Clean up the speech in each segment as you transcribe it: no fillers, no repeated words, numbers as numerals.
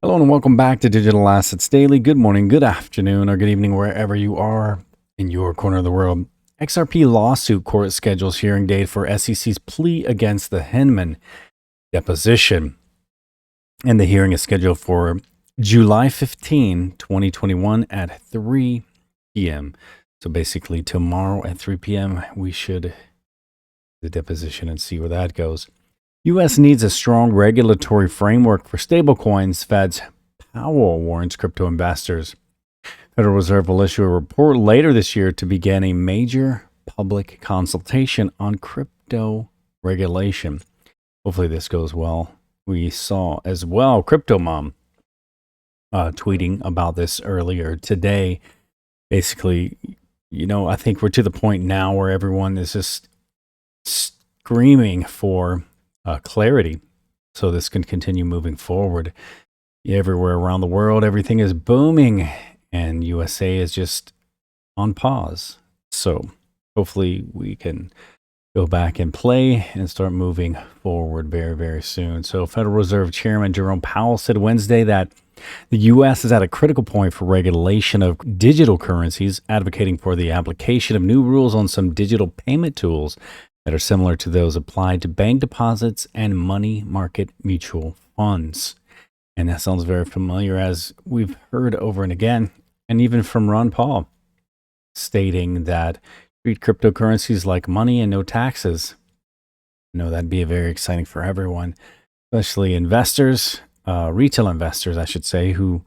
Hello and welcome back to Digital Assets Daily. Good morning, good afternoon, or good evening, wherever you are in your corner of the world. XRP lawsuit court schedules hearing date for SEC's plea against the Hinman deposition. And the hearing is scheduled for July 15, 2021 at 3 p.m. So basically tomorrow at 3 p.m. we should the deposition and see where that goes. U.S. needs a strong regulatory framework for stablecoins, Fed's Powell warns crypto investors. Federal Reserve will issue a report later this year to begin a major public consultation on crypto regulation. Hopefully this goes well. We saw as well Crypto Mom tweeting about this earlier today. Basically, I think we're to the point now where everyone is just screaming for clarity so this can continue moving forward. Everywhere around the world, everything is booming, and USA is just on pause. So hopefully we can go back and play and start moving forward very, very soon. So Federal Reserve Chairman Jerome Powell said Wednesday that the U.S. is at a critical point for regulation of digital currencies, advocating for the application of new rules on some digital payment tools that are similar to those applied to bank deposits and money market mutual funds. And that sounds very familiar, as we've heard over and again, and even from Ron Paul, stating that treat cryptocurrencies like money and no taxes. That'd be very exciting for everyone, especially investors, retail investors, I should say, who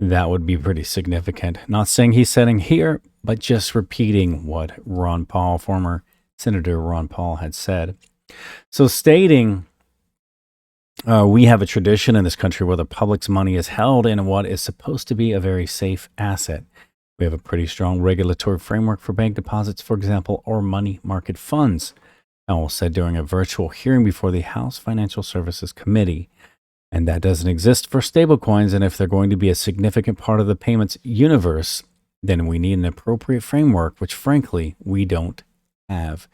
that would be pretty significant. Not saying he's setting here, but just repeating what Ron Paul, former Senator Ron Paul, had said. So stating, we have a tradition in this country where the public's money is held in what is supposed to be a very safe asset. We have a pretty strong regulatory framework for bank deposits, for example, or money market funds, Powell said during a virtual hearing before the House Financial Services Committee. And that doesn't exist for stablecoins, and if they're going to be a significant part of the payments universe, then we need an appropriate framework, which frankly, we don't have.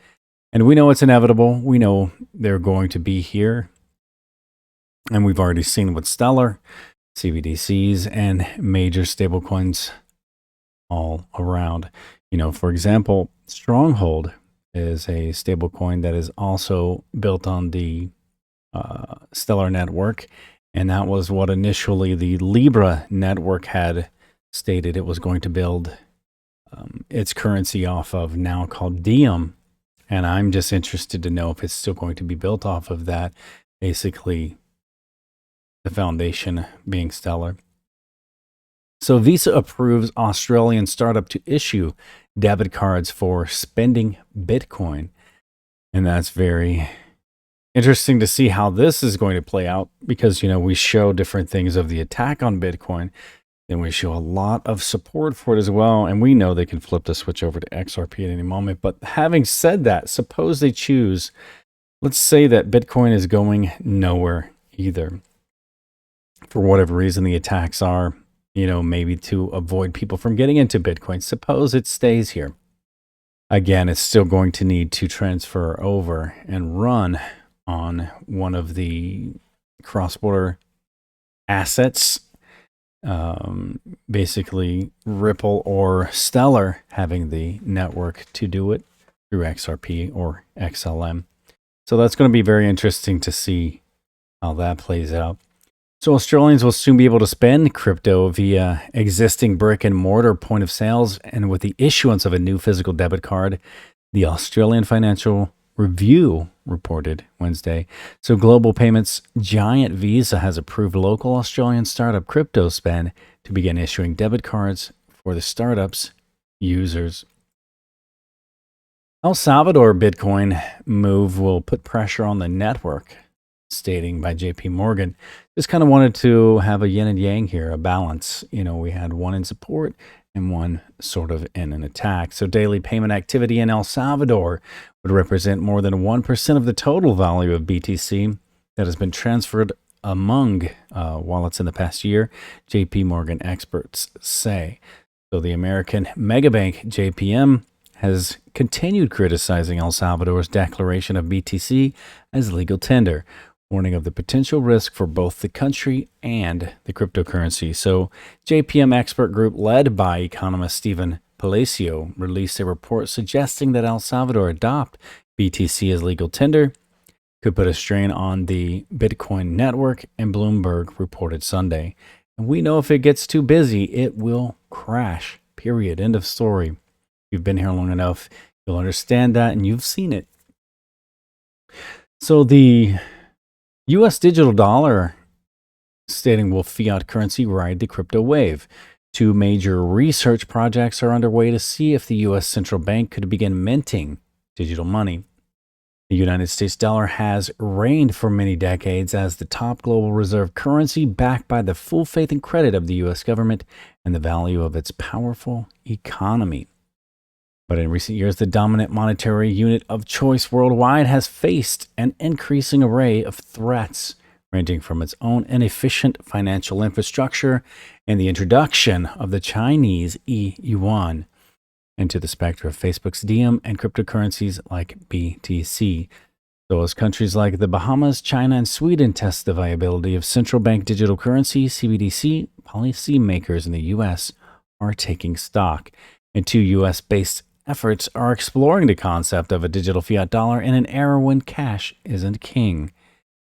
And we know it's inevitable. We know they're going to be here. And we've already seen with Stellar, CBDCs, and major stablecoins all around. For example, Stronghold is a stablecoin that is also built on the Stellar network. And that was what initially the Libra network had stated it was going to build its currency off of, now called Diem. And I'm just interested to know if it's still going to be built off of that, basically the foundation being Stellar. So Visa approves Australian startup to issue debit cards for spending Bitcoin. And that's very interesting to see how this is going to play out, because, we show different things of the attack on Bitcoin. Then we show a lot of support for it as well. And we know they can flip the switch over to XRP at any moment. But having said that, suppose they choose, let's say that Bitcoin is going nowhere either. For whatever reason, the attacks are, maybe to avoid people from getting into Bitcoin. Suppose it stays here. Again, it's still going to need to transfer over and run on one of the cross-border assets. Basically Ripple or Stellar having the network to do it through XRP or XLM. So that's going to be very interesting to see how that plays out. So Australians will soon be able to spend crypto via existing brick and mortar point of sales, and with the issuance of a new physical debit card, the Australian Financial Review reported Wednesday. So global payments giant Visa has approved local Australian startup Crypto Spend to begin issuing debit cards for the startup's users. El Salvador Bitcoin move will put pressure on the network, stating by JP Morgan. Just kind of wanted to have a yin and yang here, a balance. We had one in support and one sort of in an attack. So daily payment activity in El Salvador would represent more than 1% of the total value of BTC that has been transferred among wallets in the past year, JP Morgan experts say. So the American megabank JPM has continued criticizing El Salvador's declaration of BTC as legal tender, warning of the potential risk for both the country and the cryptocurrency. So, JPM expert group led by economist Stephen Palacio released a report suggesting that El Salvador adopt BTC as legal tender could put a strain on the Bitcoin network, and Bloomberg reported Sunday. And we know if it gets too busy, it will crash. Period. End of story. If you've been here long enough, you'll understand that, and you've seen it. So the U.S. digital dollar stating will fiat currency ride the crypto wave. Two major research projects are underway to see if the U.S. central bank could begin minting digital money. The United States dollar has reigned for many decades as the top global reserve currency, backed by the full faith and credit of the U.S. government and the value of its powerful economy. But in recent years, the dominant monetary unit of choice worldwide has faced an increasing array of threats, ranging from its own inefficient financial infrastructure and the introduction of the Chinese yuan into the specter of Facebook's Diem and cryptocurrencies like BTC. So as countries like the Bahamas, China, and Sweden test the viability of central bank digital currency, CBDC, policymakers in the U.S. are taking stock. And two U.S.-based efforts are exploring the concept of a digital fiat dollar in an era when cash isn't king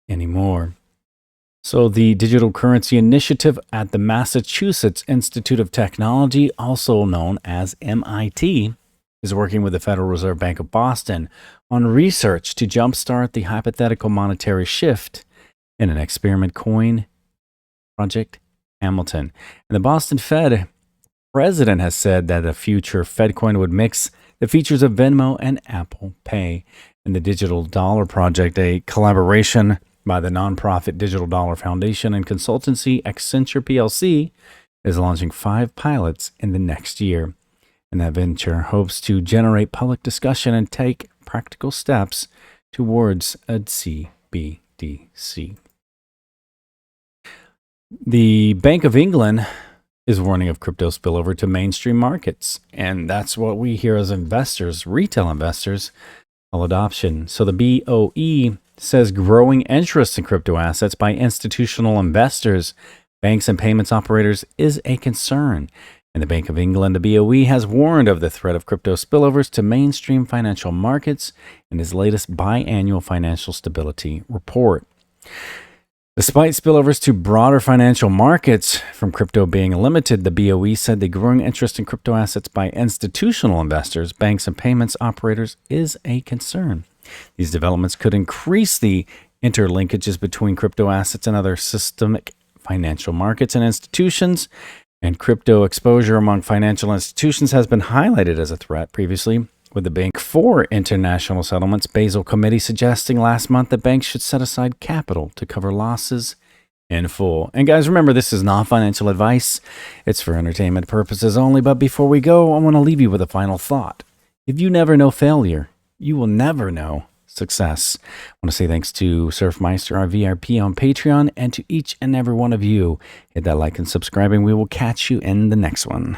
anymore. So the Digital Currency Initiative at the Massachusetts Institute of Technology, also known as MIT, is working with the Federal Reserve Bank of Boston on research to jumpstart the hypothetical monetary shift in an experiment coin, Project Hamilton. And the Boston Fed president has said that a future Fed coin would mix the features of Venmo and Apple Pay. And the Digital Dollar Project, a collaboration by the nonprofit Digital Dollar Foundation and consultancy Accenture PLC, is launching 5 pilots in the next year. And that venture hopes to generate public discussion and take practical steps towards a CBDC. The Bank of England is warning of crypto spillover to mainstream markets. And that's what we hear as investors, retail investors, call adoption. So the BOE says growing interest in crypto assets by institutional investors, banks, and payments operators is a concern. And the Bank of England, the BOE, has warned of the threat of crypto spillovers to mainstream financial markets in his latest biannual financial stability report. Despite spillovers to broader financial markets from crypto being limited, the BOE said the growing interest in crypto assets by institutional investors, banks, and payments operators is a concern. These developments could increase the interlinkages between crypto assets and other systemic financial markets and institutions, and crypto exposure among financial institutions has been highlighted as a threat previously, with the Bank for International Settlements Basel Committee suggesting last month that banks should set aside capital to cover losses in full. And guys, remember, this is not financial advice. It's for entertainment purposes only. But before we go, I want to leave you with a final thought. If you never know failure, you will never know success. I want to say thanks to Surfmeister, our VRP on Patreon, and to each and every one of you. Hit that like and subscribe, and we will catch you in the next one.